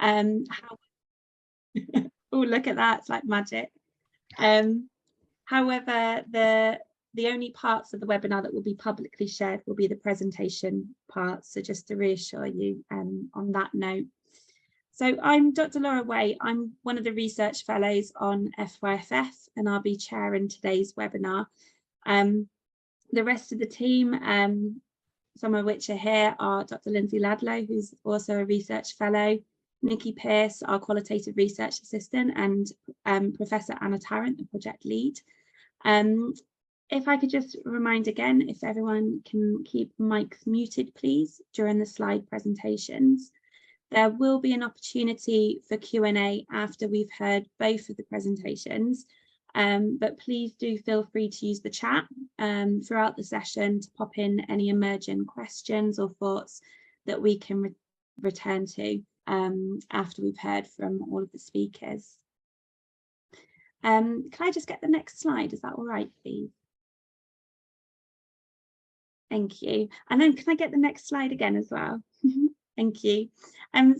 Oh, look at that, it's like magic. However, the only parts of the webinar that will be publicly shared will be the presentation parts. So just to reassure you on that note. So I'm Dr. Laura Way. I'm one of the research fellows on FYFF, and I'll be chairing today's webinar. The rest of the team, some of which are here, are Dr. Lindsay Ladlow, who's also a research fellow, Nikki Pearce, our qualitative research assistant, and Professor Anna Tarrant, the project lead. If I could just remind again, if everyone can keep mics muted, please, during the slide presentations. There will be an opportunity for Q&A after we've heard both of the presentations, but please do feel free to use the chat throughout the session to pop in any emerging questions or thoughts that we can return to after we've heard from all of the speakers. Can I just get the next slide? Is that all right, please? Thank you. And then can I get the next slide again as well? Thank you.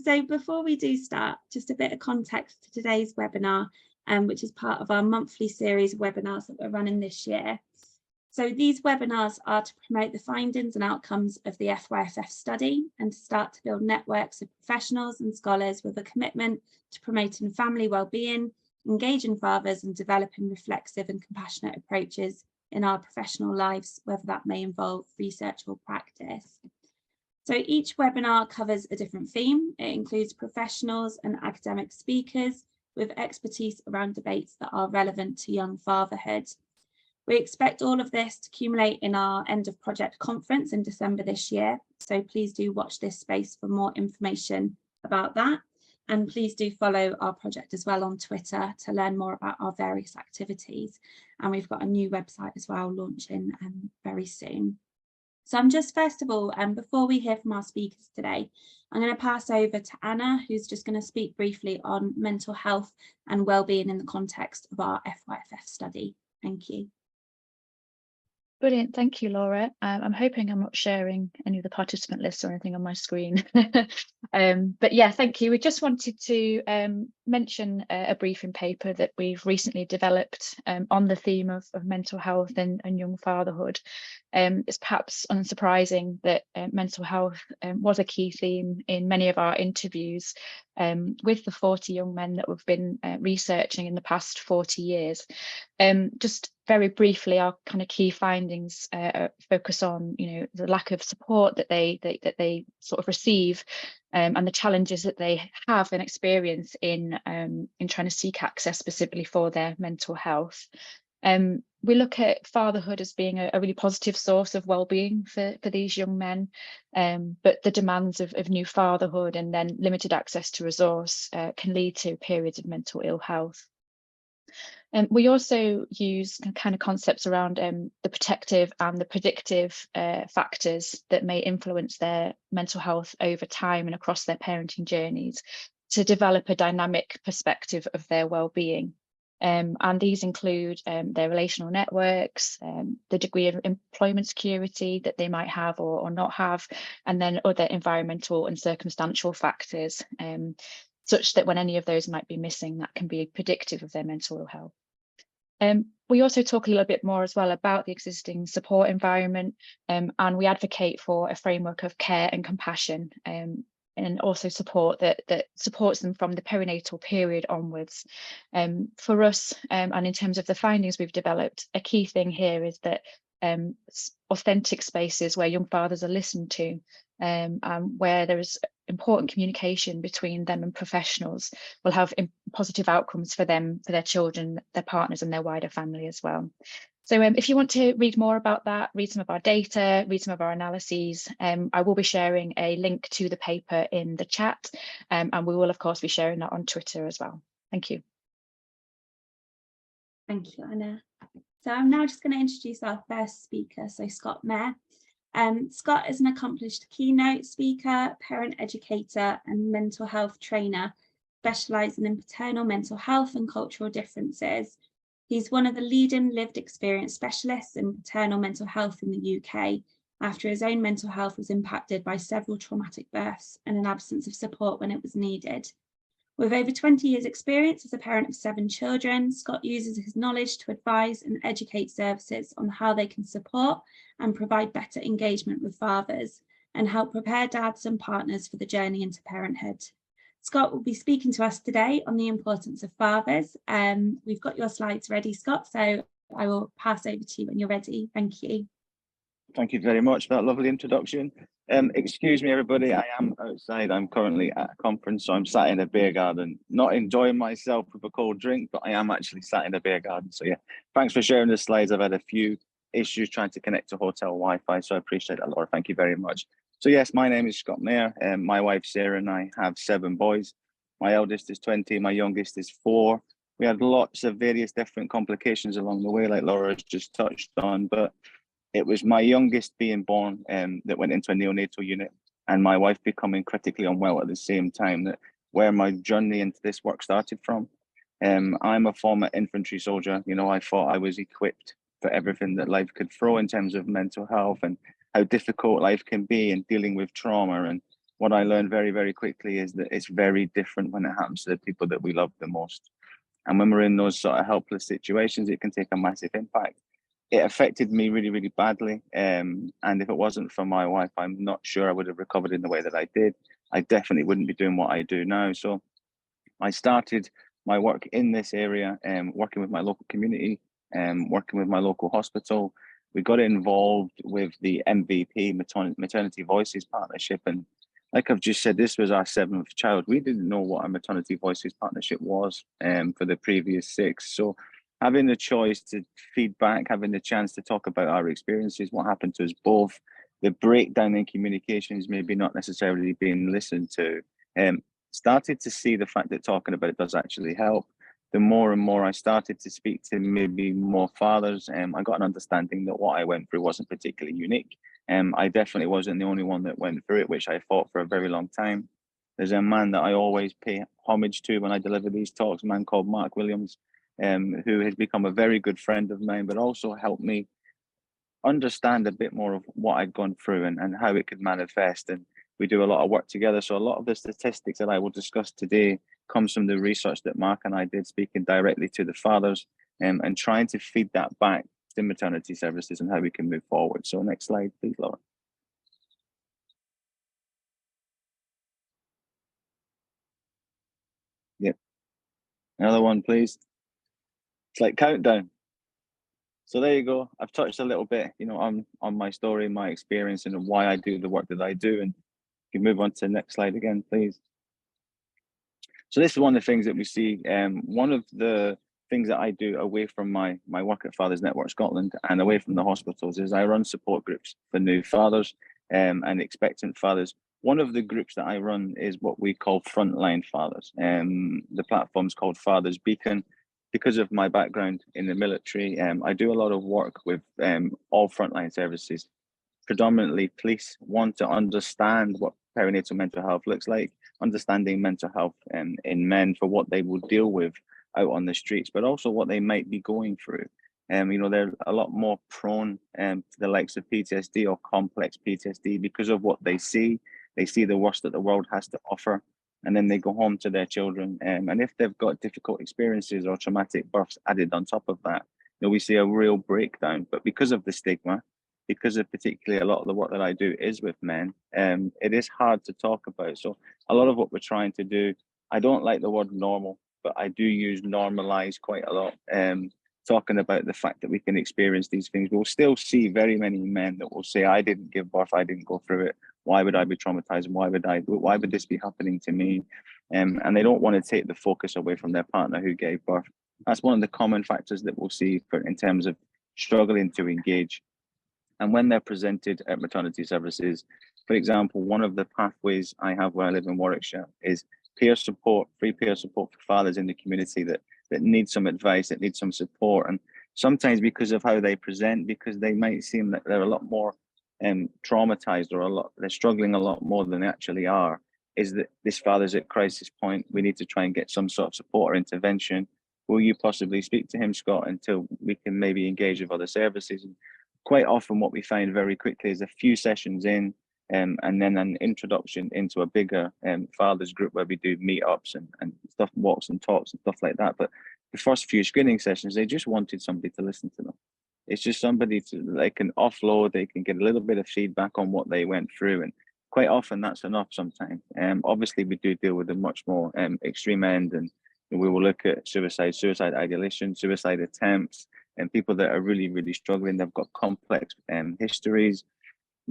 So before we do start, just a bit of context to today's webinar, which is part of our monthly series of webinars that we're running this year. So these webinars are to promote the findings and outcomes of the FYFF study and to start to build networks of professionals and scholars with a commitment to promoting family well-being, engaging fathers and developing reflexive and compassionate approaches in our professional lives, whether that may involve research or practice. So each webinar covers a different theme. It includes professionals and academic speakers with expertise around debates that are relevant to young fatherhood. We expect all of this to accumulate in our end of project conference in December this year. So please do watch this space for more information about that. And please do follow our project as well on Twitter to learn more about our various activities. And we've got a new website as well launching very soon. So I'm just, first of all, before we hear from our speakers today, I'm going to pass over to Anna, who's just going to speak briefly on mental health and wellbeing in the context of our FYFF study. Thank you. Brilliant, thank you, Laura. I'm hoping I'm not sharing any of the participant lists or anything on my screen. But yeah, thank you. We just wanted to mention a briefing paper that we've recently developed on the theme of mental health and young fatherhood. It's perhaps unsurprising that mental health was a key theme in many of our interviews with the 40 young men that we've been researching in the past 40 years. Just very briefly, our kind of key findings focus on, the lack of support that they sort of receive and the challenges that they have and experience in trying to seek access specifically for their mental health. We look at fatherhood as being a really positive source of well-being for these young men, but the demands of new fatherhood and then limited access to resource can lead to periods of mental ill health. We also use kind of concepts around the protective and the predictive factors that may influence their mental health over time and across their parenting journeys to develop a dynamic perspective of their well-being. And these include their relational networks, the degree of employment security that they might have or not have, and then other environmental and circumstantial factors, such that when any of those might be missing, that can be predictive of their mental health. We also talk a little bit more as well about the existing support environment, and we advocate for a framework of care and compassion, and also support that supports them from the perinatal period onwards. For us, and in terms of the findings we've developed, a key thing here is that authentic spaces where young fathers are listened to, and where there is important communication between them and professionals will have positive outcomes for them, for their children, their partners and their wider family as well. So if you want to read more about that, read some of our data, read some of our analyses, I will be sharing a link to the paper in the chat, and we will of course be sharing that on Twitter as well. Thank you. Thank you, Anna. So I'm now just going to introduce our first speaker, so Scott Mayer. Scott is an accomplished keynote speaker, parent educator and mental health trainer, specialising in paternal mental health and cultural differences. He's one of the leading lived experience specialists in paternal mental health in the UK, after his own mental health was impacted by several traumatic births and an absence of support when it was needed. With over 20 years experience as a parent of 7 children, Scott uses his knowledge to advise and educate services on how they can support and provide better engagement with fathers and help prepare dads and partners for the journey into parenthood. Scott will be speaking to us today on the importance of fathers. We've got your slides ready, Scott, so I will pass over to you when you're ready. Thank you. Thank you very much for that lovely introduction. Excuse me, everybody, I am outside. I'm currently at a conference, so I'm sat in a beer garden, not enjoying myself with a cold drink, but I am actually sat in a beer garden. So yeah, thanks for sharing the slides. I've had a few issues trying to connect to hotel Wi-Fi, so I appreciate that, Laura. Thank you very much. So yes, my name is Scott Mayer, and my wife Sarah and I have 7 boys. My eldest is 20, my youngest is 4. We had lots of various different complications along the way, like Laura just touched on, but it was my youngest being born that went into a neonatal unit, and my wife becoming critically unwell at the same time, that where my journey into this work started from. I'm a former infantry soldier. You know, I thought I was equipped for everything that life could throw in terms of mental health and how difficult life can be in dealing with trauma. And what I learned very, very quickly is that it's very different when it happens to the people that we love the most. And when we're in those sort of helpless situations, it can take a massive impact. It affected me really, really badly. And if it wasn't for my wife, I'm not sure I would have recovered in the way that I did. I definitely wouldn't be doing what I do now. So I started my work in this area, working with my local community, working with my local hospital. We got involved with the MVP, Maternity Voices Partnership. And like I've just said, this was our 7th child. We didn't know what a Maternity Voices Partnership was for the previous 6. So having the choice to feedback, having the chance to talk about our experiences, what happened to us both, the breakdown in communications, maybe not necessarily being listened to, started to see the fact that talking about it does actually help. The more and more I started to speak to maybe more fathers, I got an understanding that what I went through wasn't particularly unique. I definitely wasn't the only one that went through it, which I fought for a very long time. There's a man that I always pay homage to when I deliver these talks, a man called Mark Williams, who has become a very good friend of mine, but also helped me understand a bit more of what I'd gone through and how it could manifest. And we do a lot of work together. So a lot of the statistics that I will discuss today comes from the research that Mark and I did, speaking directly to the fathers and trying to feed that back to maternity services and how we can move forward. So next slide, please, Laura. Yep. Another one, please. It's like countdown. So there you go. I've touched a little bit, you know, on my story, my experience, and why I do the work that I do. And you can move on to the next slide again, please. So this is one of the things that we see. One of the things that I do away from my work at Fathers Network Scotland and away from the hospitals is I run support groups for new fathers and expectant fathers. One of the groups that I run is what we call frontline fathers. The platform's called Fathers Beacon. Because of my background in the military, I do a lot of work with all frontline services, predominantly police, want to understand what perinatal mental health looks like, understanding mental health in men for what they will deal with out on the streets, but also what they might be going through. You know, they're a lot more prone to the likes of PTSD or complex PTSD because of what they see. They see the worst that the world has to offer, and then they go home to their children. And if they've got difficult experiences or traumatic births added on top of that, you know, we see a real breakdown. But because of the stigma, because of particularly a lot of the work that I do is with men, it is hard to talk about. So a lot of what we're trying to do, I don't like the word normal, but I do use normalize quite a lot. Talking about the fact that we can experience these things. We'll still see very many men that will say, I didn't give birth, I didn't go through it. Why would I be traumatized? Why would this be happening to me? And they don't want to take the focus away from their partner who gave birth. That's one of the common factors that we'll see in terms of struggling to engage. And when they're presented at maternity services, for example, one of the pathways I have where I live in Warwickshire is peer support, free peer support for fathers in the community that need some advice, that need some support. And sometimes because of how they present, because they might seem that they're a lot more traumatized or they're struggling a lot more than they actually are, is that this father's at crisis point. We need to try and get some sort of support or intervention. Will you possibly speak to him, Scott, until we can maybe engage with other services? And quite often what we find very quickly is a few sessions in, and then an introduction into a bigger fathers group where we do meetups and stuff, walks and talks and stuff like that. But the first few screening sessions, they just wanted somebody to listen to them. It's just somebody they can offload, they can get a little bit of feedback on what they went through, and quite often that's enough sometimes. Obviously we do deal with a much more extreme end, and we will look at suicide ideation, suicide attempts, and people that are really, really struggling. They've got complex histories.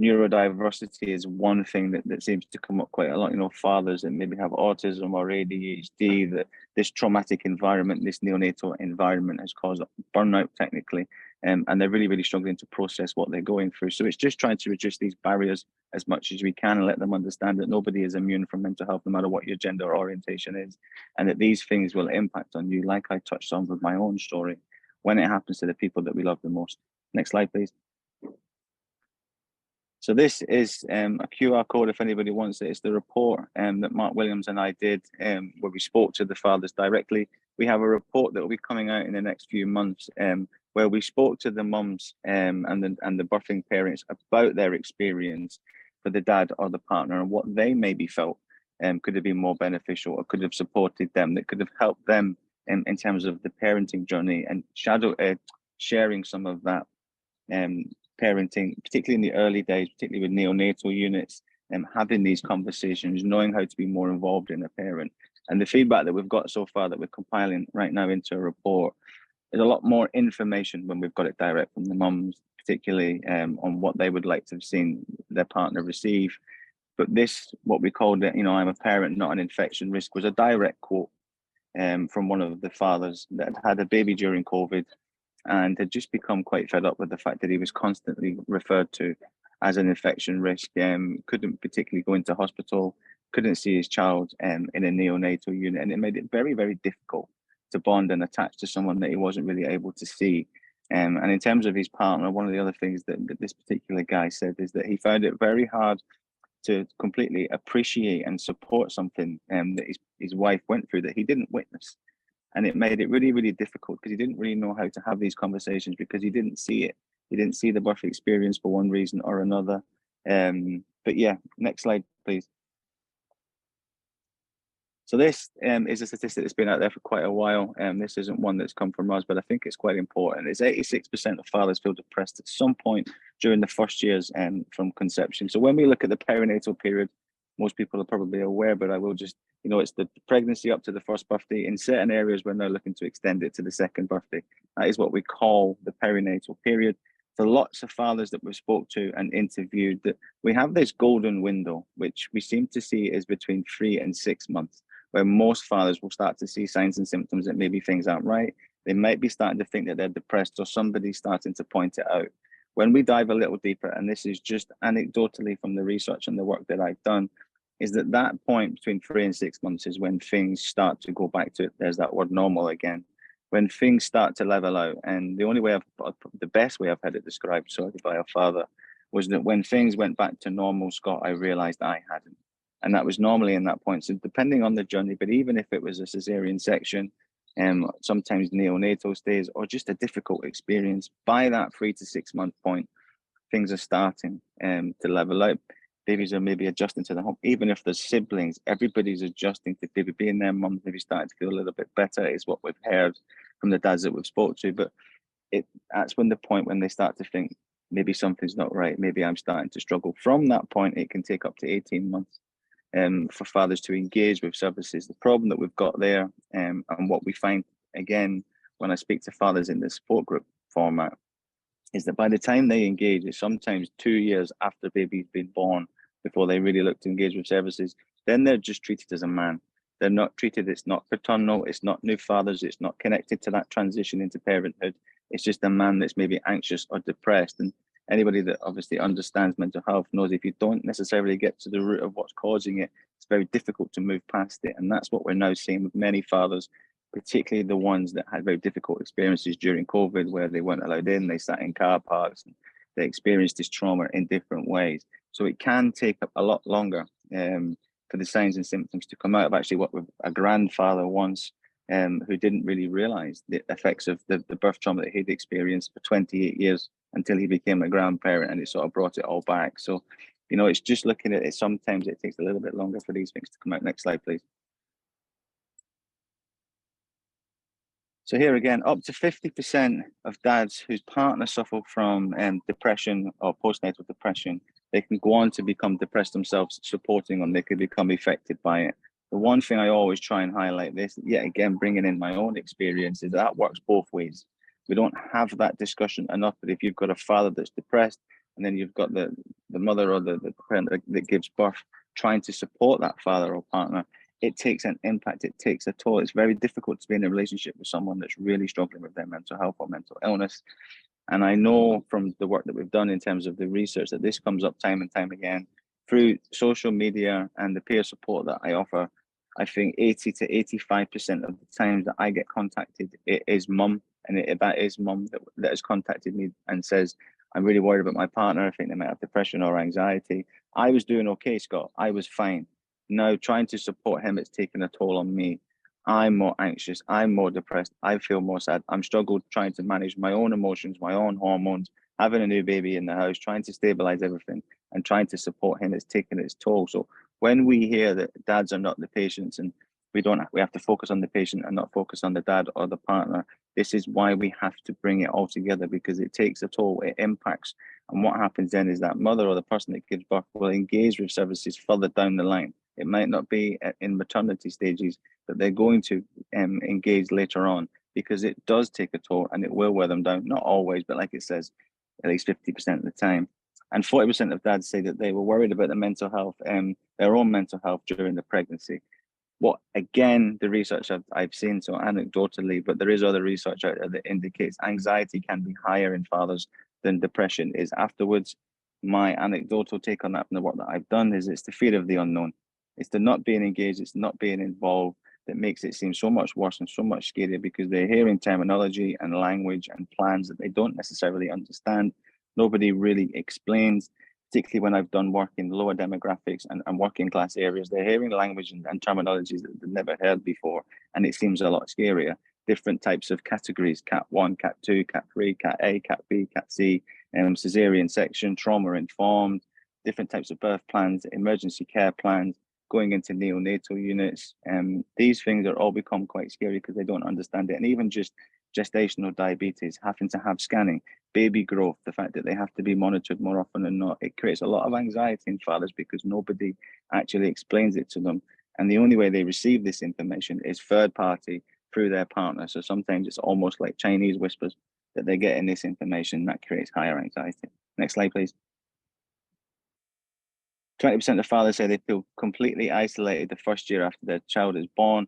Neurodiversity is one thing that seems to come up quite a lot. You know, fathers that maybe have autism or ADHD, that this traumatic environment, this neonatal environment has caused burnout technically, and they're really, really struggling to process what they're going through. So it's just trying to reduce these barriers as much as we can and let them understand that nobody is immune from mental health, no matter what your gender or orientation is, and that these things will impact on you, like I touched on with my own story, when it happens to the people that we love the most. Next slide, please. So this is a QR code if anybody wants it. It's the report that Mark Williams and I did where we spoke to the fathers directly. We have a report that will be coming out in the next few months where we spoke to the mums and the birthing parents about their experience for the dad or the partner and what they maybe felt could have been more beneficial or could have supported them, that could have helped them in terms of the parenting journey, and sharing some of that parenting, particularly in the early days, particularly with neonatal units, having these conversations, knowing how to be more involved in a parent. And the feedback that we've got so far that we're compiling right now into a report is a lot more information when we've got it direct from the mums, particularly on what they would like to have seen their partner receive. But this, what we called it, you know, I'm a parent, not an infection risk, was a direct quote from one of the fathers that had a baby during COVID and had just become quite fed up with the fact that he was constantly referred to as an infection risk, couldn't particularly go into hospital, couldn't see his child in a neonatal unit, and it made it very, very difficult to bond and attach to someone that he wasn't really able to see. And in terms of his partner, one of the other things that this particular guy said is that he found it very hard to completely appreciate and support something that his wife went through that he didn't witness. And it made it really, really difficult because he didn't really know how to have these conversations because he didn't see it. He didn't see the birth experience for one reason or another. But yeah, next slide, please. So this is a statistic that's been out there for quite a while. This isn't one that's come from us, but I think it's quite important. It's 86% of fathers feel depressed at some point during the first years from conception. So when we look at the perinatal period, most people are probably aware, but I will just, you know, it's the pregnancy up to the first birthday. In certain areas, we're now looking to extend it to the second birthday. That is what we call the perinatal period. For lots of fathers that we've spoke to and interviewed, that we have this golden window, which we seem to see is between 3 and 6 months, where most fathers will start to see signs and symptoms that maybe things aren't right. They might be starting to think that they're depressed, or somebody's starting to point it out. When we dive a little deeper, and this is just anecdotally from the research and the work that I've done, is that point between 3 and 6 months is when things start to go back to, there's that word normal again, when things start to level out. And the only way the best way I've had it described, sorry, by a father, was that when things went back to normal, Scott, I realized I hadn't. And that was normally in that point. So depending on the journey, but even if it was a cesarean section, sometimes neonatal stays, or just a difficult experience, by that 3 to 6 month point, things are starting to level out. Babies are maybe adjusting to the home. Even if there's siblings, everybody's adjusting to maybe being their mum, maybe starting to feel a little bit better, is what we've heard from the dads that we've spoke to. But that's when the point when they start to think, maybe something's not right, maybe I'm starting to struggle. From that point, it can take up to 18 months for fathers to engage with services. The problem that we've got there, and what we find, again, when I speak to fathers in the support group format, is that by the time they engage, it's sometimes 2 years after baby's been born before they really look to engage with services. Then they're just treated as a man. They're not treated, it's not paternal, it's not new fathers, it's not connected to that transition into parenthood. It's just a man that's maybe anxious or depressed. And anybody that obviously understands mental health knows if you don't necessarily get to the root of what's causing it, it's very difficult to move past it. And that's what we're now seeing with many fathers, particularly the ones that had very difficult experiences during COVID, where they weren't allowed in, they sat in car parks, and they experienced this trauma in different ways. So it can take a lot longer for the signs and symptoms to come out. I've actually worked with a grandfather once who didn't really realize the effects of the birth trauma that he'd experienced for 28 years until he became a grandparent, and it sort of brought it all back. So You know, it's just looking at it. Sometimes it takes a little bit longer for these things to come out. Next slide, please. So here again, up to 50% of dads whose partners suffer from depression or postnatal depression, they can go on to become depressed themselves, supporting them. They could become affected by it. The one thing I always try and highlight this, yet again, bringing in my own experience, is that works both ways. We don't have that discussion enough, but if you've got a father that's depressed, and then you've got the mother or the parent that gives birth, trying to support that father or partner, it takes an impact, it takes a toll. It's very difficult to be in a relationship with someone that's really struggling with their mental health or mental illness. And I know from the work that we've done in terms of the research that this comes up time and time again through social media and the peer support that I offer. I think 80 to 85% of the times that I get contacted, it is mum, and that is mum that has contacted me and says, I'm really worried about my partner. I think they might have depression or anxiety. I was doing okay, Scott. I was fine. Now trying to support him, it's taken a toll on me. I'm more anxious. I'm more depressed. I feel more sad. I'm struggled trying to manage my own emotions, my own hormones, having a new baby in the house, trying to stabilize everything and trying to support him. It's taken its toll. So when we hear that dads are not the patients and we have to focus on the patient and not focus on the dad or the partner, this is why we have to bring it all together, because it takes a toll, it impacts. And what happens then is that mother or the person that gives birth will engage with services further down the line. It might not be in maternity stages, but they're going to engage later on, because it does take a toll and it will wear them down. Not always, but like it says, at least 50% of the time. And 40% of dads say that they were worried about their mental health, their own mental health during the pregnancy. What, again, the research I've seen, so anecdotally, but there is other research out there that indicates anxiety can be higher in fathers than depression is afterwards. My anecdotal take on that from the work that I've done is it's the fear of the unknown. It's the not being engaged, it's not being involved that makes it seem so much worse and so much scarier, because they're hearing terminology and language and plans that they don't necessarily understand. Nobody really explains, particularly when I've done work in lower demographics and working class areas. They're hearing language and terminologies that they've never heard before, and it seems a lot scarier. Different types of categories: Cat 1, Cat 2, Cat 3, Cat A, Cat B, Cat C, cesarean section, trauma-informed, different types of birth plans, emergency care plans, going into neonatal units. These things are all become quite scary because they don't understand it. And even just gestational diabetes, having to have scanning, baby growth, the fact that they have to be monitored more often than not, it creates a lot of anxiety in fathers because nobody actually explains it to them. And the only way they receive this information is third party through their partner. So sometimes it's almost like Chinese whispers that they're getting this information that creates higher anxiety. Next slide, please. 20% of fathers say they feel completely isolated the first year after their child is born.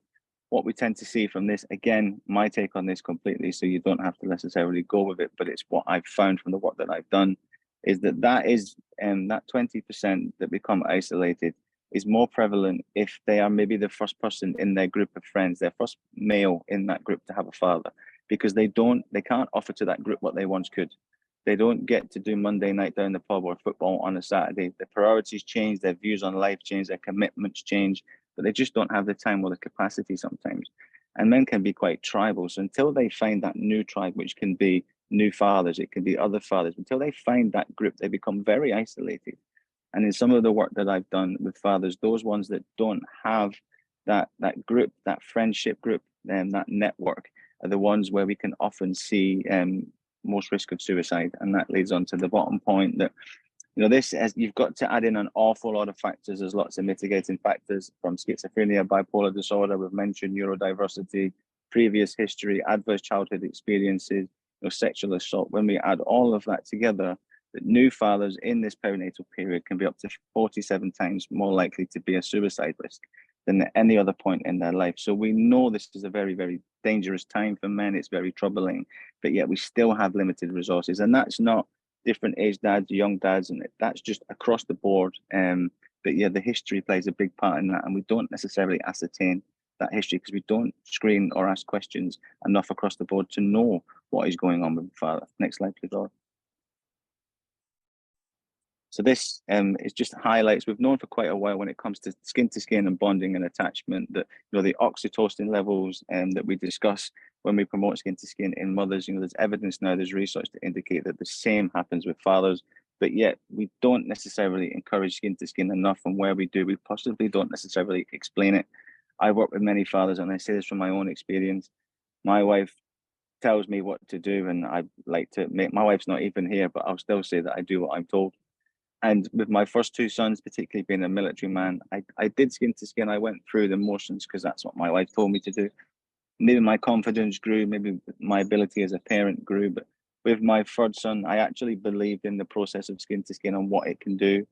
What we tend to see from this, again, my take on this completely, so you don't have to necessarily go with it, but it's what I've found from the work that I've done, is that that 20% that become isolated is more prevalent if they are maybe the first person in their group of friends, their first male in that group to have a father, because they can't offer to that group what they once could. They don't get to do Monday night down the pub or football on a Saturday. Their priorities change, their views on life change, their commitments change, but they just don't have the time or the capacity sometimes. And men can be quite tribal. So until they find that new tribe, which can be new fathers, it can be other fathers, until they find that group, they become very isolated. And in some of the work that I've done with fathers, those ones that don't have that group, that friendship group, that network, are the ones where we can often see most risk of suicide. And that leads on to the bottom point that, you've got to add in an awful lot of factors. There's lots of mitigating factors, from schizophrenia, bipolar disorder, we've mentioned neurodiversity, previous history, adverse childhood experiences, sexual assault. When we add all of that together, that new fathers in this perinatal period can be up to 47 times more likely to be a suicide risk than at any other point in their life. So we know this is a very, very dangerous time for men. It's very troubling, but yet we still have limited resources. And that's not different age dads, young dads, and that's just across the board. But yeah, the history plays a big part in that. And we don't necessarily ascertain that history because we don't screen or ask questions enough across the board to know what is going on with the father. Next slide, please, Laura. So this is just highlights. We've known for quite a while when it comes to skin and bonding and attachment that the oxytocin levels that we discuss when we promote skin to skin in mothers. There's evidence now, there's research to indicate that the same happens with fathers. but yet we don't necessarily encourage skin to skin enough, and where we do, we possibly don't necessarily explain it. I work with many fathers, and I say this from my own experience. My wife tells me what to do, and I like to make, my wife's not even here, but I'll still say that I do what I'm told. And with my first two sons, particularly being a military man, I did skin to skin. I went through the motions because that's what my wife told me to do. Maybe my confidence grew, maybe my ability as a parent grew, but with my third son, I actually believed in the process of skin to skin and what it can do.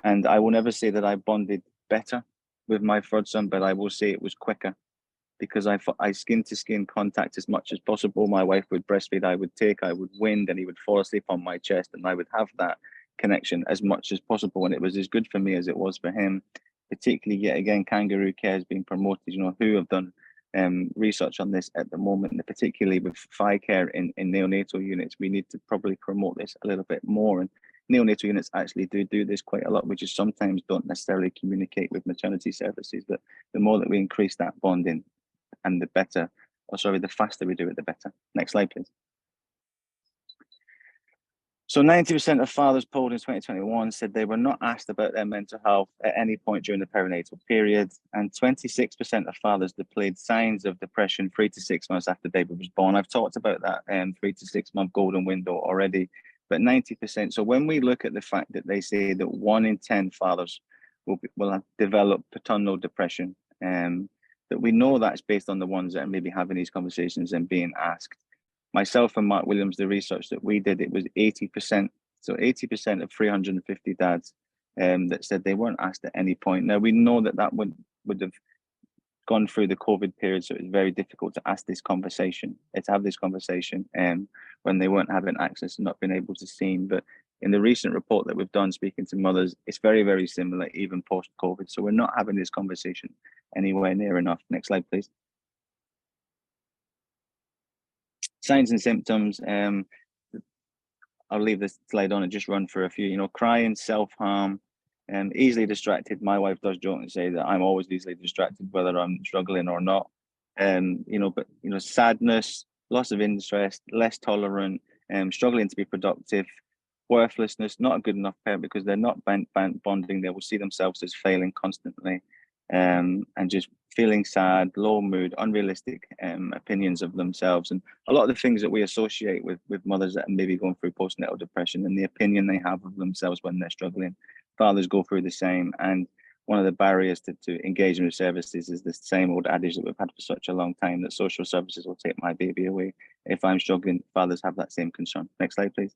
And I will never say that I bonded better with my third son, but I will say it was quicker, because I skin to skin contact as much as possible. My wife would breastfeed, I would wind, and he would fall asleep on my chest, and I would have that connection as much as possible. And it was as good for me as it was for him. Particularly, yet again, kangaroo care is being promoted. You know, who have done research on this at the moment, and particularly with FYFF in neonatal units, we need to probably promote this a little bit more. And neonatal units actually do this quite a lot, which is sometimes don't necessarily communicate with maternity services. But the more that we increase that bonding, and the better, or sorry, the faster we do it, the better. Next slide, please. So 90% of fathers polled in 2021 said they were not asked about their mental health at any point during the perinatal period, and 26% of fathers displayed signs of depression 3 to 6 months after baby was born. I've talked about that 3 to 6 month golden window already, but 90%. So when we look at the fact that they say that 1 in 10 fathers will have developed paternal depression, that we know that's based on the ones that are maybe having these conversations and being asked. Myself and Mark Williams, the research that we did, it was 80%. So 80% of 350 dads that said they weren't asked at any point. Now, we know that that would have gone through the COVID period, so it's very difficult to ask this conversation, to have this conversation when they weren't having access and not being able to see. But in the recent report that we've done speaking to mothers, it's very, very similar, even post-COVID. So we're not having this conversation anywhere near enough. Next slide, please. Signs and symptoms. I'll leave this slide on and just run through a few. You know, crying, self-harm, easily distracted. My wife does joke and say that I'm always easily distracted, whether I'm struggling or not. You know, but you know, sadness, loss of interest, less tolerant, struggling to be productive, worthlessness, not a good enough parent because they're not bonding. They will see themselves as failing constantly, and just feeling sad, low mood, unrealistic opinions of themselves, and a lot of the things that we associate with mothers that are maybe going through postnatal depression and the opinion they have of themselves when they're struggling. Fathers go through the same, and one of the barriers to engagement with services is the same old adage that we've had for such a long time, that social services will take my baby away. If I'm struggling, fathers have that same concern. Next slide, please.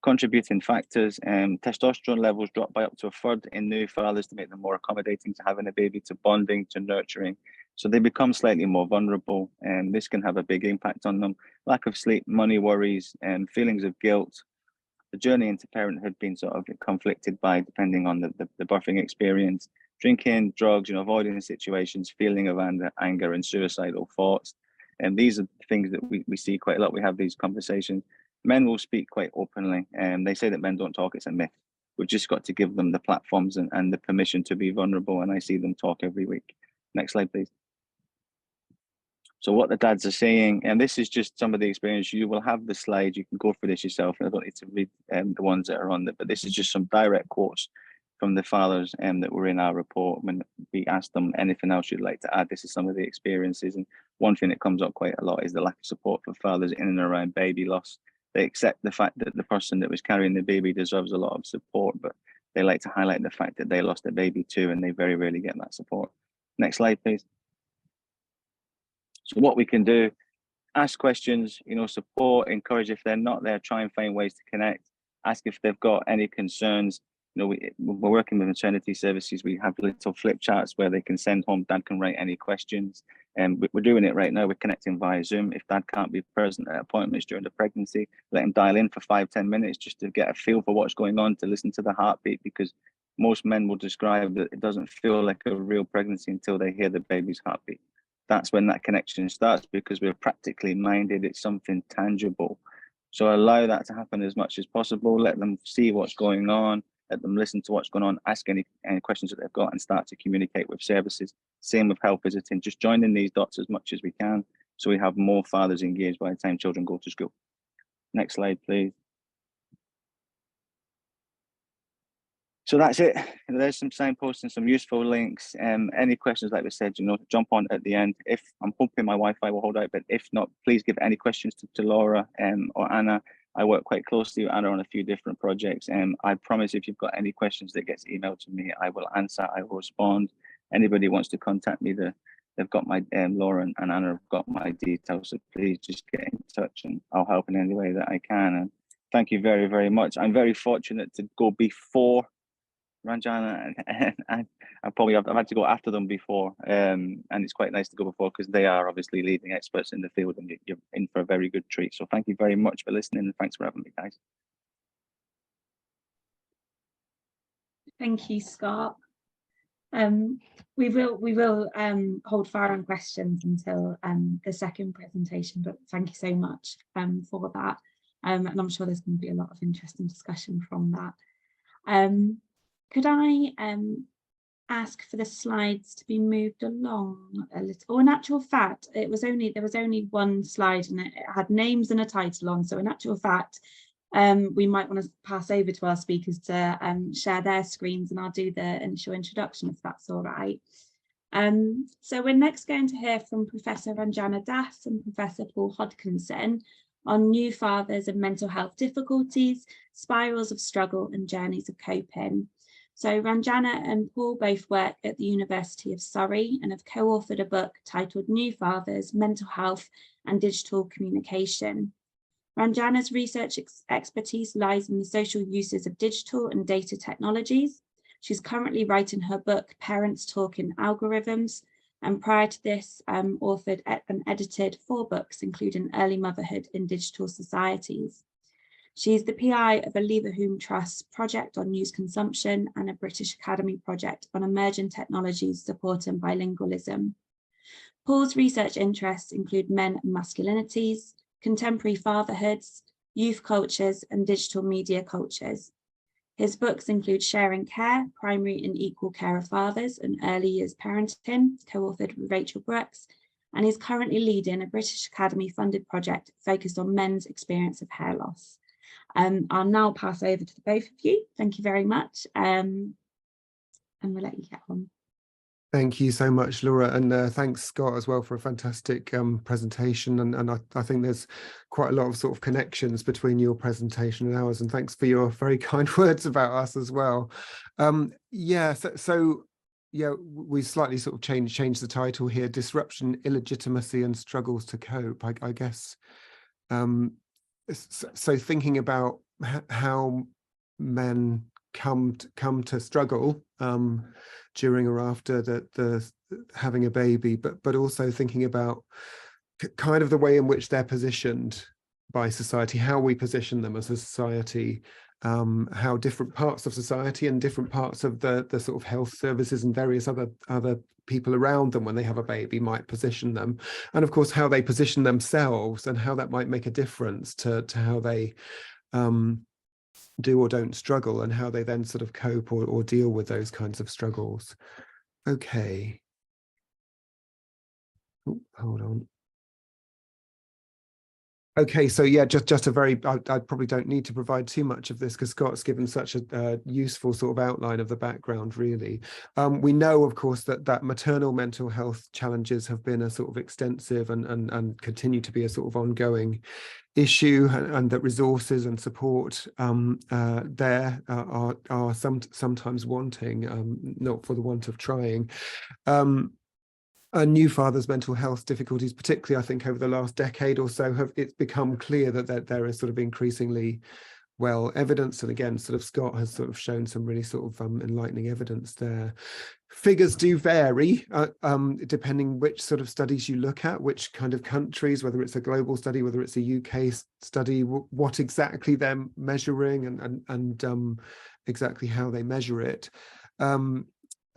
Contributing factors, testosterone levels drop by up to a third in new fathers to make them more accommodating to having a baby, to bonding, to nurturing. So they become slightly more vulnerable, and this can have a big impact on them. Lack of sleep, money worries, and feelings of guilt. The journey into parenthood being sort of conflicted by, depending on the birthing experience, drinking, drugs, you know, avoiding situations, feeling of anger and suicidal thoughts. And these are things that we see quite a lot. We have these conversations. Men will speak quite openly, and they say that men don't talk. It's a myth. We've just got to give them the platforms and the permission to be vulnerable, and I see them talk every week. Next slide, please. So what the dads are saying, and this is just some of the experience. You will have the slide. You can go through this yourself, and I don't need to read the ones that are on there, but this is just some direct quotes from the fathers that were in our report. When we asked them anything else you'd like to add, this is some of the experiences. And one thing that comes up quite a lot is the lack of support for fathers in and around baby loss. They accept the fact that the person that was carrying the baby deserves a lot of support, but they like to highlight the fact that they lost a baby too, and they very rarely get that support. Next slide, please. So what we can do, ask questions, you know, support, encourage. If they're not there, try and find ways to connect. Ask if they've got any concerns. You know, we're working with maternity services. We have little flip charts where they can send home. Dad can write any questions, and we're doing it right now. We're connecting via Zoom. If dad can't be present at appointments during the pregnancy, let him dial in for 5-10 minutes just to get a feel for what's going on, to listen to the heartbeat, because most men will describe that it doesn't feel like a real pregnancy until they hear the baby's heartbeat. That's when that connection starts, because we're practically minded. It's something tangible. So allow that to happen as much as possible. Let them see what's going on. Let them listen to what's going on. Ask any questions that they've got and start to communicate with services. Same with health visiting. Just joining these dots as much as we can, so we have more fathers engaged by the time children go to school. Next slide, please. So that's it. There's some signposts and some useful links. Any questions, like we said, jump on at the end. If I'm hoping my Wi-Fi will hold out, but if not, please give any questions to Laura or Anna. I work quite closely with Anna on a few different projects. I promise if you've got any questions that gets emailed to me, I will answer, I will respond. Anybody wants to contact me, they've got my, Laura and Anna have got my details, so please just get in touch and I'll help in any way that I can. And thank you very, very much. I'm very fortunate to go before Ranjana and I've had to go after them before, and it's quite nice to go before because they are obviously leading experts in the field and you're in for a very good treat. So thank you very much for listening and thanks for having me, guys. Thank you, Scott. We will hold fire on questions until the second presentation, but thank you so much for that. And I'm sure there's going to be a lot of interesting discussion from that. Could I ask for the slides to be moved along a little? Or in actual fact, there was only one slide and it had names and a title on. So in actual fact, we might want to pass over to our speakers to share their screens and I'll do the initial introduction if that's all right. So we're next going to hear from Professor Ranjana Das and Professor Paul Hodkinson on new fathers and mental health difficulties, spirals of struggle and journeys of coping. So Ranjana and Paul both work at the University of Surrey and have co-authored a book titled New Fathers, Mental Health and Digital Communication. Ranjana's research expertise lies in the social uses of digital and data technologies. She's currently writing her book, Parents Talking Algorithms, and prior to this, authored and edited 4 books, including Early Motherhood in Digital Societies. She's the PI of a Leverhulme Trust project on news consumption and a British Academy project on emerging technologies supporting bilingualism. Paul's research interests include men and masculinities, contemporary fatherhoods, youth cultures, and digital media cultures. His books include Sharing Care, Primary and Equal Care of Fathers and Early Years Parenting, co-authored with Rachel Brooks, and he's currently leading a British Academy funded project focused on men's experience of hair loss. I'll now pass over to the both of you. Thank you very much. And we'll let you get on. Thank you so much, Laura, and thanks, Scott, as well for a fantastic presentation. And I think there's quite a lot of sort of connections between your presentation and ours. And thanks for your very kind words about us as well. Yeah, so yeah, we slightly sort of changed the title here: Disruption, Illegitimacy, and Struggles to Cope. I guess. So thinking about how men come to struggle during or after the having a baby, but also thinking about kind of the way in which they're positioned by society, how we position them as a society, how different parts of society and different parts of the sort of health services and various other people around them when they have a baby might position them, and of course how they position themselves and how that might make a difference to how they do or don't struggle, and how they then sort of cope or deal with those kinds of struggles. Okay. Oh, hold on. Okay, so yeah, just a very, I probably don't need to provide too much of this because Scott's given such a useful sort of outline of the background, really. We know, of course, that maternal mental health challenges have been a sort of extensive and continue to be a sort of ongoing issue, and that resources and support there are sometimes wanting, not for the want of trying. New fathers' mental health difficulties, particularly I think over the last decade or so, it's become clear that there is sort of increasingly well evidence, and again sort of Scott has sort of shown some really sort of enlightening evidence there. Figures do vary depending which sort of studies you look at, which kind of countries, whether it's a global study, whether it's a UK study, what exactly they're measuring and exactly how they measure it.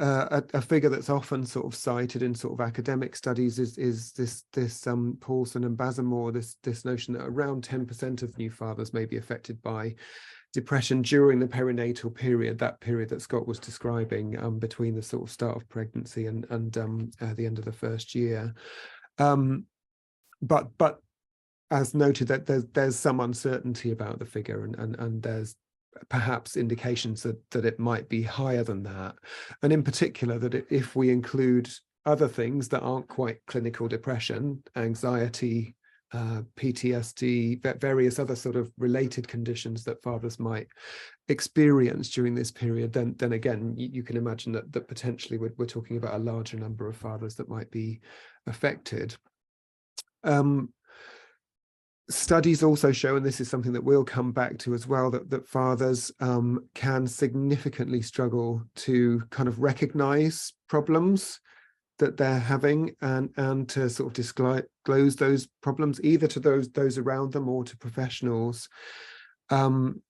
A figure that's often sort of cited in sort of academic studies is this Paulson and Bazemore, this notion that around 10% of new fathers may be affected by depression during the perinatal period, that period that Scott was describing, between the sort of start of pregnancy and the end of the first year. But as noted, that there's some uncertainty about the figure, and there's perhaps indications that it might be higher than that. And in particular, that if we include other things that aren't quite clinical depression, anxiety, PTSD, various other sort of related conditions that fathers might experience during this period, then again, you can imagine that potentially we're talking about a larger number of fathers that might be affected. Studies also show, and this is something that we'll come back to as well, that fathers can significantly struggle to kind of recognize problems that they're having and to sort of disclose those problems either to those around them or to professionals. And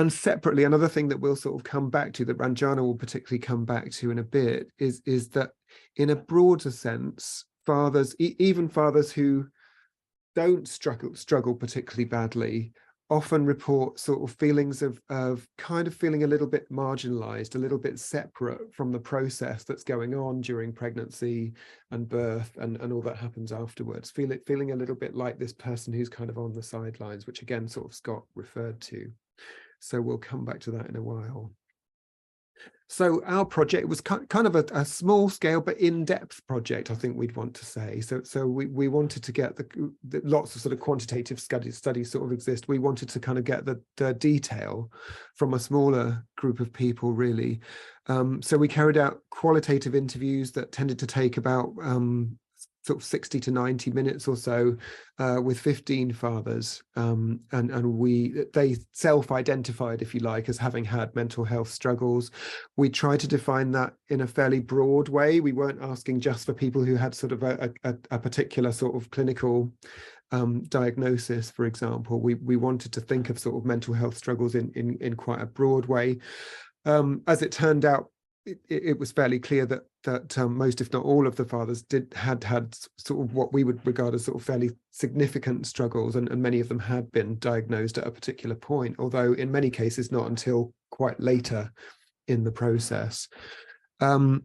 separately, another thing that we'll sort of come back to, that Ranjana will particularly come back to in a bit, is that in a broader sense, fathers, even fathers who don't struggle particularly badly, often report sort of feelings of kind of feeling a little bit marginalized, a little bit separate from the process that's going on during pregnancy and birth and all that happens afterwards, feeling a little bit like this person who's kind of on the sidelines, which again sort of Scott referred to. So we'll come back to that in a while. So our project was kind of a small scale but in-depth project, I think we'd want to say. So we wanted to get the lots of sort of quantitative studies sort of exist. We wanted to kind of get the detail from a smaller group of people, really. So we carried out qualitative interviews that tended to take about sort of 60 to 90 minutes or so with 15 fathers, and they self-identified, if you like, as having had mental health struggles. We tried to define that in a fairly broad way. We weren't asking just for people who had sort of a particular sort of clinical diagnosis, for example. We wanted to think of sort of mental health struggles in quite a broad way. As it turned out, it was fairly clear that most, if not all, of the fathers had sort of what we would regard as sort of fairly significant struggles, and many of them had been diagnosed at a particular point, although in many cases not until quite later in the process. And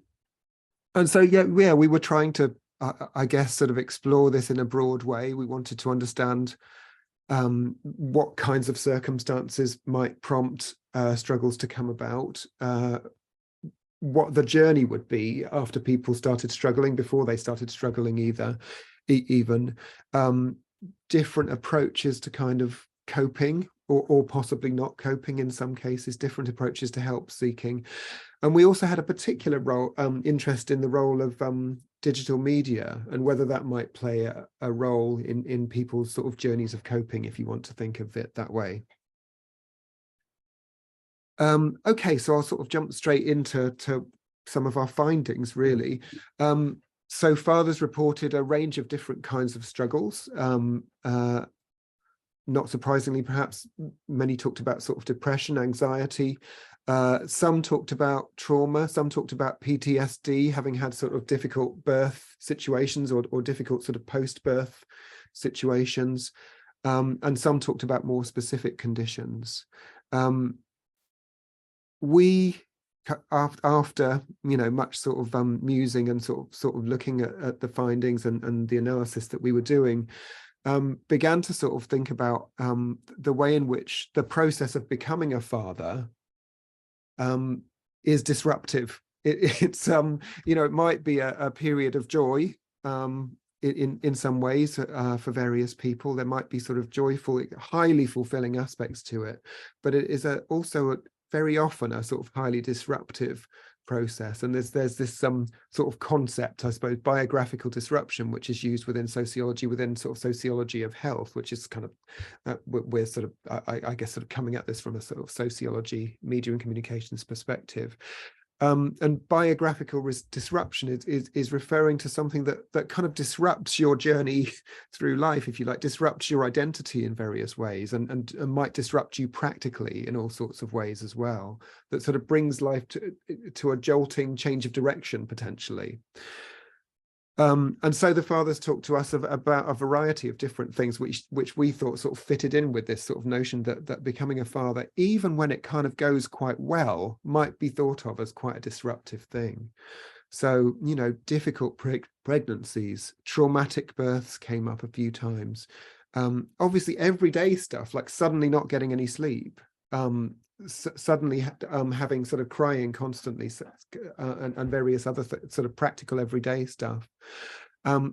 so yeah, we were trying to, I guess, sort of explore this in a broad way. We wanted to understand what kinds of circumstances might prompt struggles to come about, what the journey would be after people started struggling, before they started struggling even different approaches to kind of coping or possibly not coping in some cases, different approaches to help seeking. And we also had a particular role, interest in the role of digital media and whether that might play a role in people's sort of journeys of coping, if you want to think of it that way. Okay, so I'll sort of jump straight into some of our findings, really. So fathers reported a range of different kinds of struggles. Not surprisingly, perhaps, many talked about sort of depression, anxiety. Some talked about trauma, some talked about PTSD, having had sort of difficult birth situations or difficult sort of post-birth situations. And some talked about more specific conditions. We, after much sort of musing and sort of looking at the findings and the analysis that we were doing, began to sort of think about the way in which the process of becoming a father is disruptive. It's it might be a period of joy in some ways for various people. There might be sort of joyful, highly fulfilling aspects to it, but it is also very often a sort of highly disruptive process. And there's this sort of concept, I suppose, biographical disruption, which is used within sociology, within sort of sociology of health, which is kind of we're sort of I guess sort of coming at this from a sort of sociology, media and communications perspective. And biographical disruption is referring to something that kind of disrupts your journey through life, if you like, disrupts your identity in various ways, and might disrupt you practically in all sorts of ways as well, that sort of brings life to a jolting change of direction, potentially. And so the fathers talked to us about a variety of different things which we thought sort of fitted in with this sort of notion that becoming a father, even when it kind of goes quite well, might be thought of as quite a disruptive thing. So, difficult pregnancies, traumatic births came up a few times. Obviously, everyday stuff like suddenly not getting any sleep, suddenly having sort of crying constantly, and various other sort of practical everyday stuff.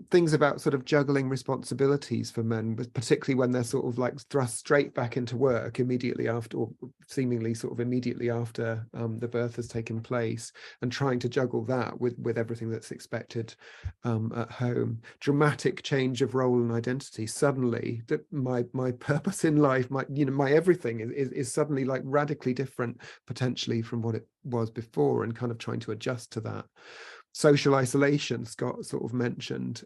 Things about sort of juggling responsibilities for men, particularly when they're sort of like thrust straight back into work immediately after, or seemingly sort of immediately after the birth has taken place, and trying to juggle that with everything that's expected at home. Dramatic change of role and identity. Suddenly, that my purpose in life, my everything is suddenly like radically different potentially from what it was before, and kind of trying to adjust to that. Social isolation, Scott sort of mentioned,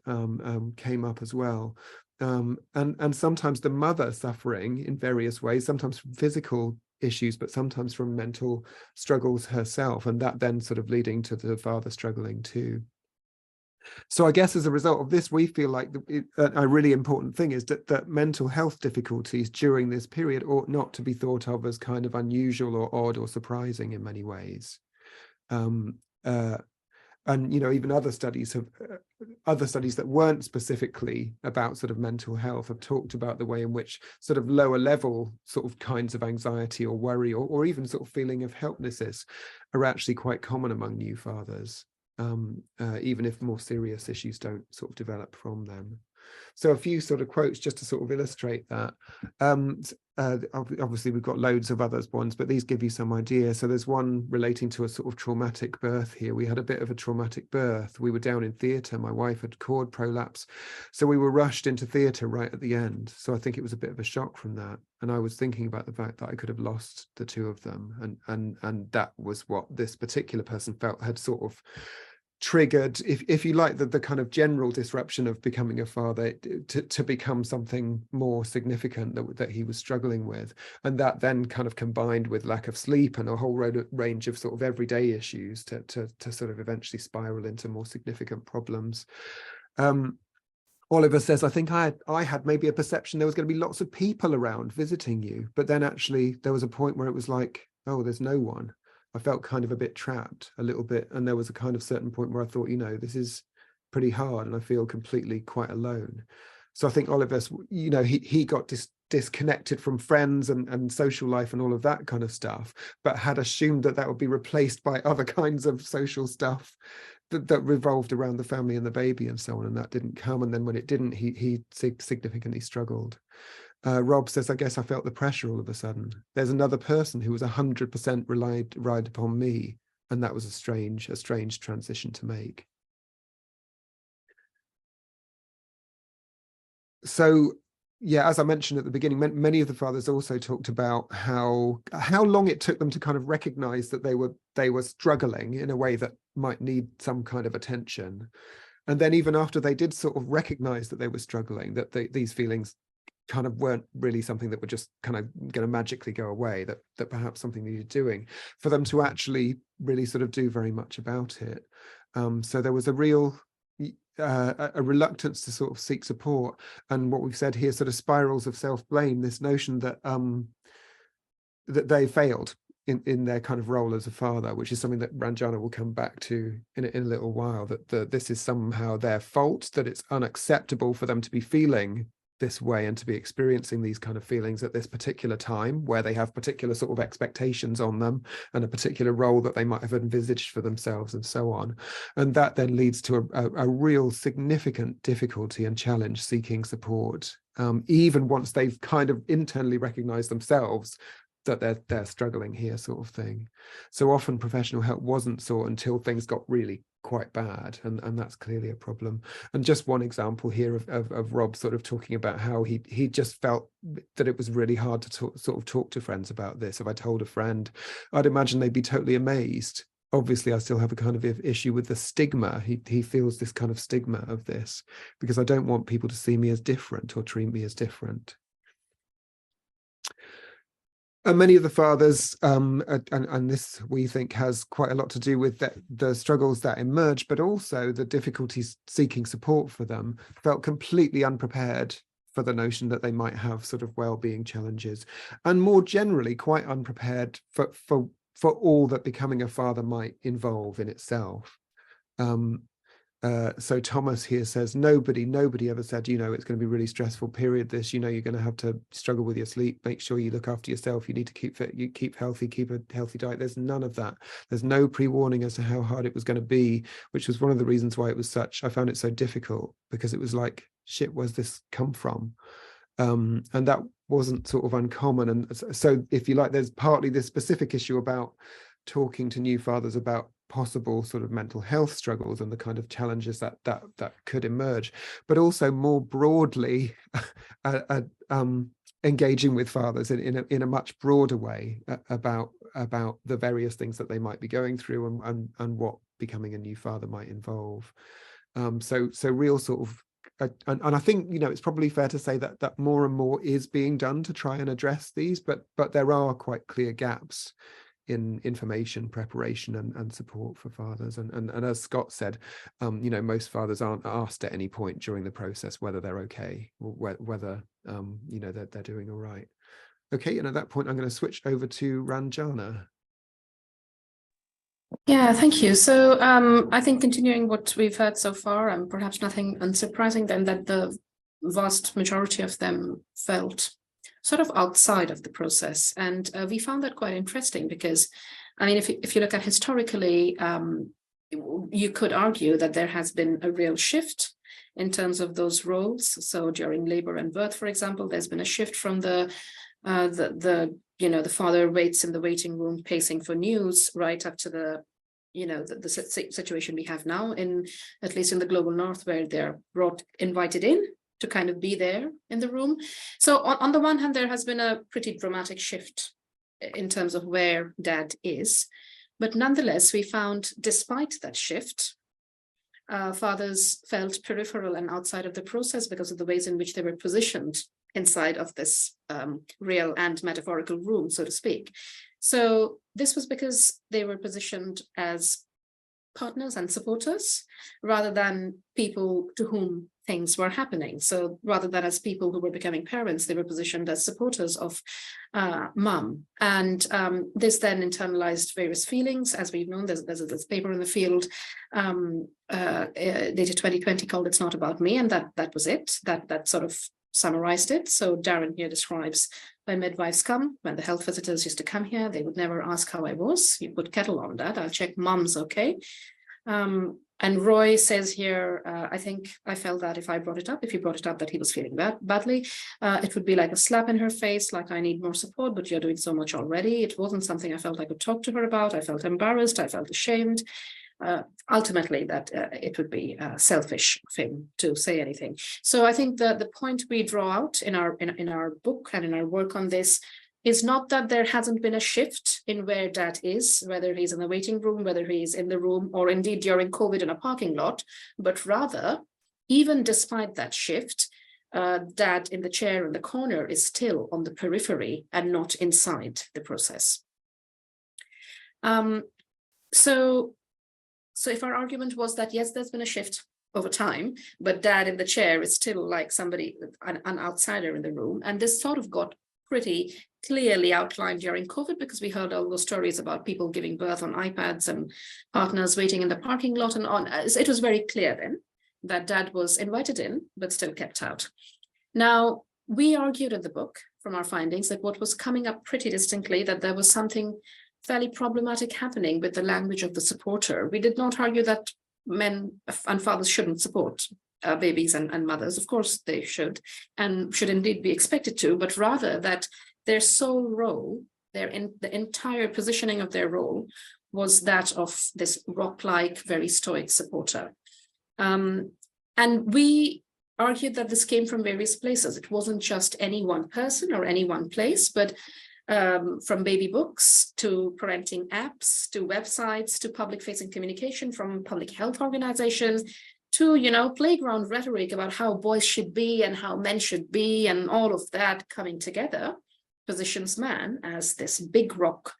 came up as well. And sometimes the mother suffering in various ways, sometimes from physical issues, but sometimes from mental struggles herself, and that then sort of leading to the father struggling too. So I guess as a result of this, we feel like a really important thing is that mental health difficulties during this period ought not to be thought of as kind of unusual or odd or surprising in many ways. And even other studies that weren't specifically about sort of mental health have talked about the way in which sort of lower level sort of kinds of anxiety or worry, or even sort of feeling of helplessness are actually quite common among new fathers, even if more serious issues don't sort of develop from them. So a few sort of quotes just to sort of illustrate that. Obviously we've got loads of other ones, but these give you some idea. So there's one relating to a sort of traumatic birth here. We had a bit of a traumatic birth. We were down in theatre. My wife had cord prolapse, so we were rushed into theatre right at the end. So I think it was a bit of a shock from that. And I was thinking about the fact that I could have lost the two of them, and that was what this particular person felt had sort of triggered, if you like, the kind of general disruption of becoming a father to become something more significant that he was struggling with. And that then kind of combined with lack of sleep and a whole range of sort of everyday issues to sort of eventually spiral into more significant problems. Oliver says, I think I had maybe a perception there was going to be lots of people around visiting you, but then actually there was a point where it was like, oh, there's no one. I felt kind of a bit trapped a little bit. And there was a kind of certain point where I thought, this is pretty hard and I feel completely quite alone. So I think Oliver's, he got disconnected from friends and social life and all of that kind of stuff, but had assumed that would be replaced by other kinds of social stuff that revolved around the family and the baby and so on. And that didn't come. And then when it didn't, he significantly struggled. Rob says, I guess I felt the pressure all of a sudden. There's another person who was 100% relied upon me, and that was a strange transition to make. So, yeah, as I mentioned at the beginning, many of the fathers also talked about how long it took them to kind of recognize that they were struggling in a way that might need some kind of attention. And then even after they did sort of recognize that they were struggling, that these feelings kind of weren't really something that were just kind of going to magically go away, that perhaps something needed doing, for them to actually really sort of do very much about it. So there was a real a reluctance to sort of seek support, and what we've said here, sort of spirals of self-blame, this notion that that they failed in their kind of role as a father, which is something that Ranjana will come back to in a little while, that this is somehow their fault, that it's unacceptable for them to be feeling this way and to be experiencing these kind of feelings at this particular time, where they have particular sort of expectations on them and a particular role that they might have envisaged for themselves and so on. And that then leads to a real significant difficulty and challenge seeking support, even once they've kind of internally recognized themselves that they're struggling here, sort of thing. So often professional help wasn't sought until things got really quite bad, and that's clearly a problem. And just one example here of Rob sort of talking about how he just felt that it was really hard to sort of talk to friends about this. If I told a friend, I'd imagine they'd be totally amazed. Obviously, I still have a kind of issue with the stigma. He feels this kind of stigma of this, because I don't want people to see me as different or treat me as different. And many of the fathers, and this we think has quite a lot to do with the struggles that emerge, but also the difficulties seeking support for them, felt completely unprepared for the notion that they might have sort of well-being challenges, and more generally quite unprepared for all that becoming a father might involve in itself. So Thomas here says, nobody ever said, you know, it's going to be a really stressful period. This, you know, you're going to have to struggle with your sleep. Make sure you look after yourself. You need to keep fit, you keep healthy, keep a healthy diet. There's none of that. There's no pre-warning as to how hard it was going to be, which was one of the reasons why it was such, I found it so difficult, because it was like, shit, where's this come from? And that wasn't sort of uncommon. And so if you like, there's partly this specific issue about talking to new fathers about possible sort of mental health struggles and the kind of challenges that could emerge, but also more broadly engaging with fathers in a much broader way about the various things that they might be going through and what becoming a new father might involve. So real sort of and I think, you know, it's probably fair to say that more and more is being done to try and address these, but there are quite clear gaps in information preparation and support for fathers, and as Scott said, you know, most fathers aren't asked at any point during the process whether they're okay, or whether you know, they're doing all right. Okay, and at that point I'm going to switch over to Ranjana. Yeah, thank you. So I think continuing what we've heard so far, and perhaps nothing unsurprising then, that the vast majority of them felt sort of outside of the process. And we found that quite interesting because, I mean, if you look at historically, you could argue that there has been a real shift in terms of those roles. So during labor and birth, for example, there's been a shift from the you know, the father waits in the waiting room pacing for news, right up to the, you know, the situation we have now, in at least in the global north, where they're invited in to kind of be there in the room. So on the one hand, there has been a pretty dramatic shift in terms of where dad is, but nonetheless, we found, despite that shift, fathers felt peripheral and outside of the process because of the ways in which they were positioned inside of this real and metaphorical room, so to speak. So this was because they were positioned as partners and supporters rather than people to whom things were happening. So rather than as people who were becoming parents, they were positioned as supporters of mum. And this then internalized various feelings. As we've known, there's this paper in the field dated 2020 called "It's Not About Me," and that was it. That sort of summarized it. So Darren here describes, when midwives come, when the health visitors used to come here, they would never ask how I was. You put kettle on, Dad, I'll check mum's okay. And Roy says here, I think I felt that if you brought it up that he was feeling badly, it would be like a slap in her face, like, I need more support, but you're doing so much already. It wasn't something I felt I could talk to her about. I felt embarrassed. I felt ashamed. Ultimately, that it would be selfish of him to say anything. So I think the point we draw out in our book and in our work on this is not that there hasn't been a shift in where dad is, whether he's in the waiting room, whether he's in the room, or indeed during COVID in a parking lot, but rather, even despite that shift, dad in the chair in the corner is still on the periphery and not inside the process. So if our argument was that, yes, there's been a shift over time, but dad in the chair is still like somebody, an outsider in the room, and this sort of got pretty clearly outlined during COVID, because we heard all those stories about people giving birth on iPads and partners waiting in the parking lot and on. It was very clear then that dad was invited in, but still kept out. Now, we argued in the book from our findings that what was coming up pretty distinctly, that there was something fairly problematic happening with the language of the supporter. We did not argue that men and fathers shouldn't support babies and mothers. Of course they should, and should indeed be expected to, but rather that their sole role, the entire positioning of their role, was that of this rock-like, very stoic supporter. And we argued that this came from various places. It wasn't just any one person or any one place, but from baby books to parenting apps to websites to public-facing communication from public health organizations to, you know, playground rhetoric about how boys should be and how men should be, and all of that coming together positions man as this big rock,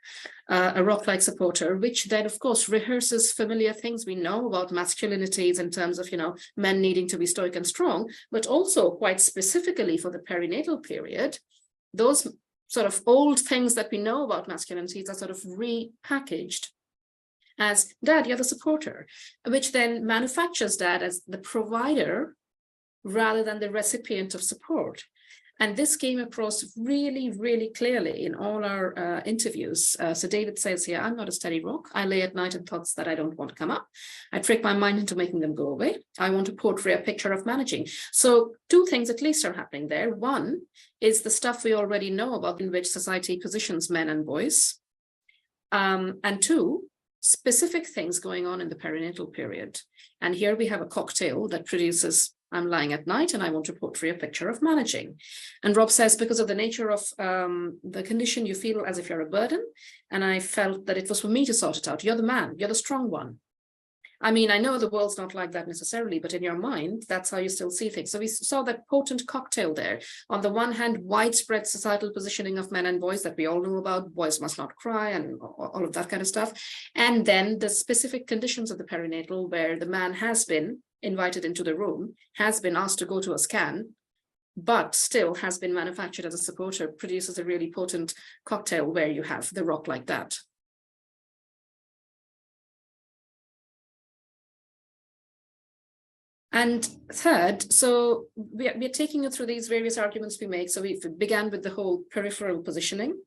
a rock-like supporter, which then, of course, rehearses familiar things we know about masculinities in terms of, you know, men needing to be stoic and strong, but also quite specifically for the perinatal period, those sort of old things that we know about masculinities are sort of repackaged as dad, you're the supporter, which then manufactures dad as the provider rather than the recipient of support. And this came across really, really clearly in all our interviews. So David says here, I'm not a steady rock. I lay at night in thoughts that I don't want to come up. I trick my mind into making them go away. I want to portray a picture of managing. So two things at least are happening there. One is the stuff we already know about in which society positions men and boys. And two, specific things going on in the perinatal period. And here we have a cocktail that produces I'm lying at night and I want to portray a picture of managing. And Rob says, because of the nature of the condition, you feel as if you're a burden. And I felt that it was for me to sort it out. You're the man, you're the strong one. I mean, I know the world's not like that necessarily, but in your mind, that's how you still see things. So we saw that potent cocktail there. On the one hand, widespread societal positioning of men and boys that we all know about, boys must not cry and all of that kind of stuff. And then the specific conditions of the perinatal where the man has been invited into the room, has been asked to go to a scan, but still has been manufactured as a supporter, produces a really potent cocktail where you have the rock like that. And third, so we're taking you through these various arguments we make. So we began with the whole peripheral positioning.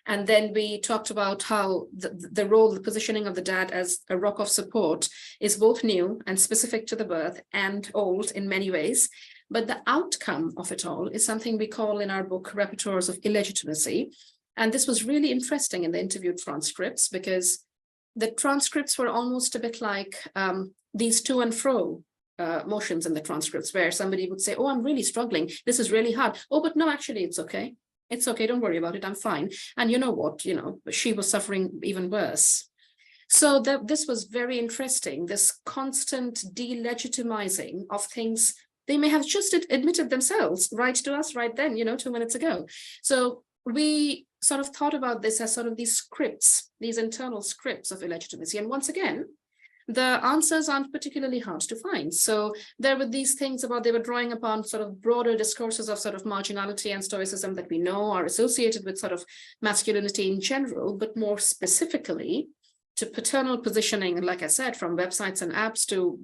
And then we talked about how the role, the positioning of the dad as a rock of support is both new and specific to the birth and old in many ways. But the outcome of it all is something we call in our book repertoires of illegitimacy. And this was really interesting in the interviewed transcripts because the transcripts were almost a bit like these to and fro motions in the transcripts where somebody would say, oh, I'm really struggling. This is really hard. Oh, but no, actually, it's okay. It's okay. Don't worry about it. I'm fine. And you know what? You know, she was suffering even worse. So this was very interesting, this constant delegitimizing of things they may have just admitted themselves right to us right then, 2 minutes ago. So we sort of thought about this as sort of these scripts, these internal scripts of illegitimacy. And once again, the answers aren't particularly hard to find. So there were these things about they were drawing upon sort of broader discourses of sort of marginality and stoicism that we know are associated with sort of masculinity in general, but more specifically to paternal positioning. And like I said, from websites and apps to,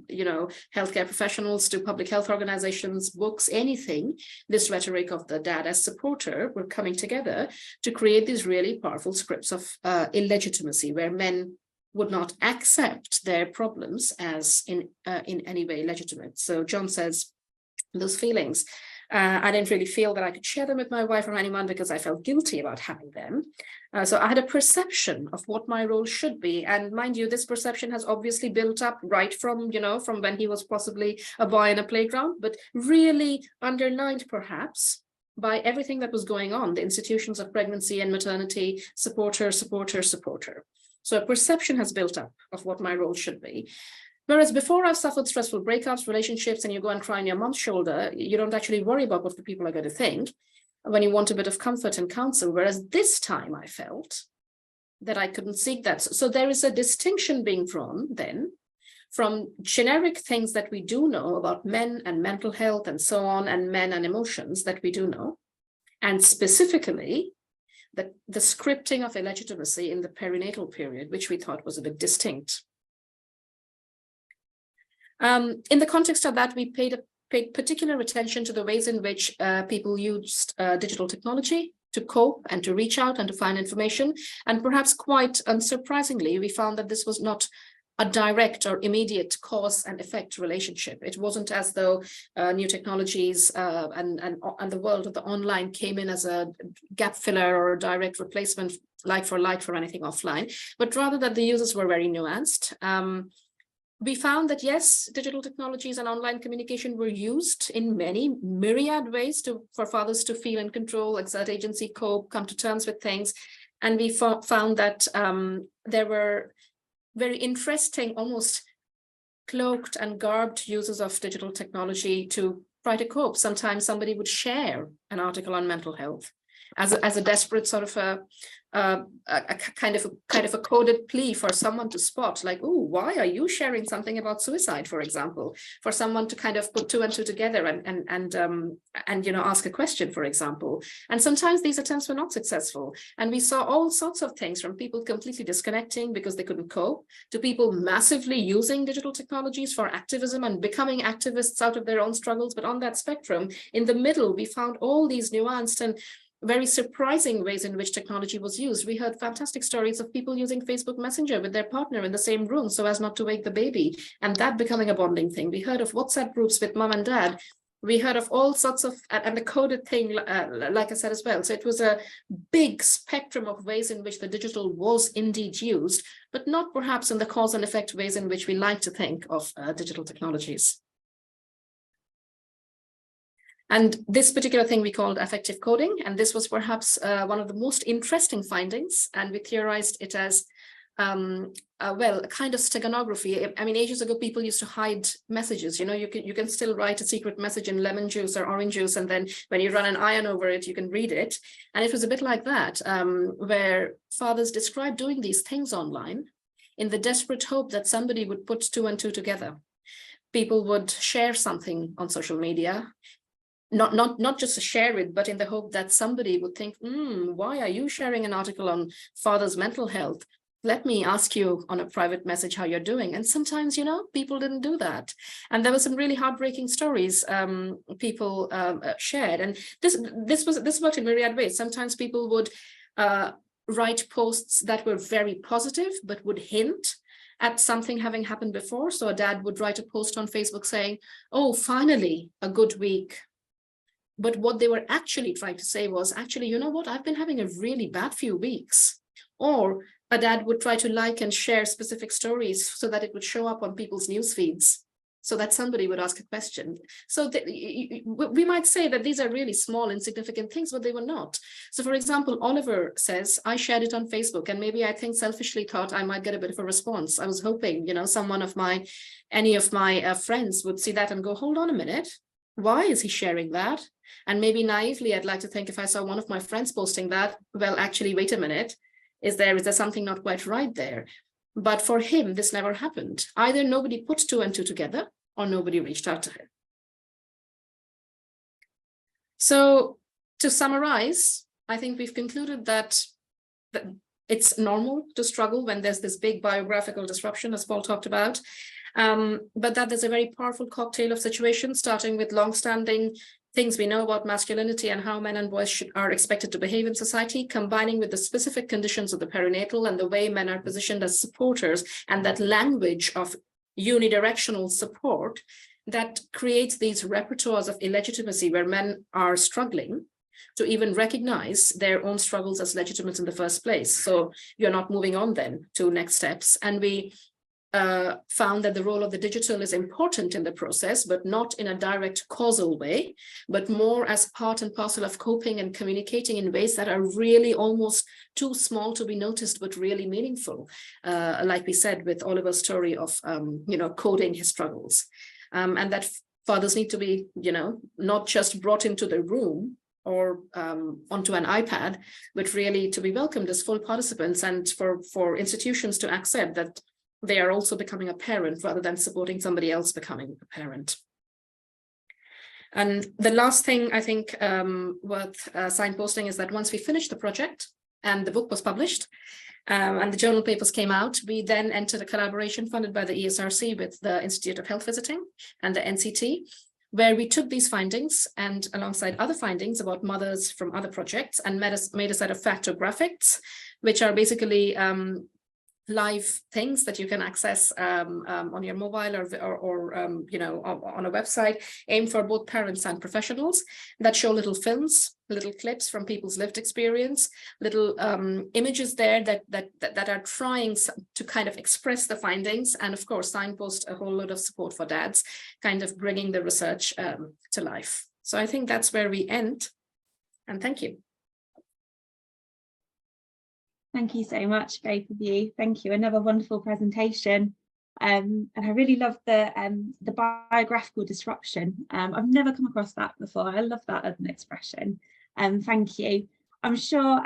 healthcare professionals to public health organizations, books, anything, this rhetoric of the dad as supporter were coming together to create these really powerful scripts of illegitimacy where men would not accept their problems as in any way legitimate. So John says, those feelings, I didn't really feel that I could share them with my wife or anyone because I felt guilty about having them. So I had a perception of what my role should be. And mind you, this perception has obviously built up right from, from when he was possibly a boy in a playground, but really underlined perhaps by everything that was going on, the institutions of pregnancy and maternity, supporter. So a perception has built up of what my role should be. Whereas before I've suffered stressful breakups, relationships, and you go and cry on your mom's shoulder, you don't actually worry about what the people are going to think when you want a bit of comfort and counsel. Whereas this time I felt that I couldn't seek that. So there is a distinction being drawn then from generic things that we do know about men and mental health and so on, and men and emotions that we do know, and specifically the scripting of illegitimacy in the perinatal period, which we thought was a bit distinct. In the context of that, we paid particular attention to the ways in which people used digital technology to cope and to reach out and to find information. And perhaps quite unsurprisingly, we found that this was not a direct or immediate cause and effect relationship. It wasn't as though new technologies and the world of the online came in as a gap filler or a direct replacement like for anything offline, but rather that the users were very nuanced. We found that, yes, digital technologies and online communication were used in many myriad ways for fathers to feel in control, exert agency, cope, come to terms with things. And we found that there were very interesting, almost cloaked and garbed uses of digital technology to try to cope. Sometimes somebody would share an article on mental health as a desperate sort of a kind of a coded plea for someone to spot, like, oh, why are you sharing something about suicide, for example, for someone to kind of put two and two together and you know, ask a question, for example. And sometimes these attempts were not successful, and we saw all sorts of things, from people completely disconnecting because they couldn't cope, to people massively using digital technologies for activism and becoming activists out of their own struggles. But on that spectrum, in the middle, we found all these nuanced and very surprising ways in which technology was used. We heard fantastic stories of people using Facebook Messenger with their partner in the same room so as not to wake the baby, and that becoming a bonding thing. We heard of WhatsApp groups with mom and dad. We heard of all sorts of, and the coded thing, like I said as well. So it was a big spectrum of ways in which the digital was indeed used, but not perhaps in the cause and effect ways in which we like to think of digital technologies. And this particular thing we called affective coding, and this was perhaps one of the most interesting findings, and we theorized it as well, a kind of steganography. I mean, ages ago, people used to hide messages. You know, you can still write a secret message in lemon juice or orange juice, and then when you run an iron over it, you can read it. And it was a bit like that, where fathers described doing these things online in the desperate hope that somebody would put two and two together. People would share something on social media, not just to share it, but in the hope that somebody would think, why are you sharing an article on father's mental health? Let me ask you on a private message how you're doing. And sometimes, you know, people didn't do that. And there were some really heartbreaking stories people shared. And this worked in myriad ways. Sometimes people would write posts that were very positive, but would hint at something having happened before. So a dad would write a post on Facebook saying, oh, finally, a good week. But what they were actually trying to say was, actually, you know what, I've been having a really bad few weeks. Or a dad would try to like and share specific stories so that it would show up on people's news feeds, so that somebody would ask a question. So we might say that these are really small, insignificant things, but they were not. So for example, Oliver says, I shared it on Facebook, and maybe I think selfishly thought I might get a bit of a response. I was hoping, you know, any of my friends would see that and go, hold on a minute, why is he sharing that? And maybe naively, I'd like to think, if I saw one of my friends posting that, well, actually, wait a minute, is there something not quite right there? But for him, this never happened. Either nobody put two and two together, or nobody reached out to him. So to summarize, I think we've concluded that it's normal to struggle when there's this big biographical disruption, as Paul talked about. But that there's a very powerful cocktail of situations, starting with long-standing things we know about masculinity and how men and boys are expected to behave in society, combining with the specific conditions of the perinatal and the way men are positioned as supporters, and that language of unidirectional support that creates these repertoires of illegitimacy where men are struggling to even recognize their own struggles as legitimate in the first place. So you're not moving on then to next steps. And we found that the role of the digital is important in the process, but not in a direct causal way, but more as part and parcel of coping and communicating in ways that are really almost too small to be noticed, but really meaningful. Like we said, with Oliver's story of, coding his struggles. And that fathers need to be, not just brought into the room or onto an iPad, but really to be welcomed as full participants, and for institutions to accept that they are also becoming a parent rather than supporting somebody else becoming a parent. And the last thing I think worth signposting is that once we finished the project and the book was published and the journal papers came out, we then entered a collaboration funded by the ESRC with the Institute of Health Visiting and the NCT, where we took these findings and alongside other findings about mothers from other projects and made a set of factographics, which are basically live things that you can access on your mobile or on a website aimed for both parents and professionals, that show little films, little clips from people's lived experience, little images there that are trying to kind of express the findings, and of course signpost a whole lot of support for dads, kind of bringing the research to life. So I think that's where we end, and thank you. Thank you so much, both of you. Thank you. Another wonderful presentation. And I really love the biographical disruption. I've never come across that before. I love that as an expression. Thank you. I'm sure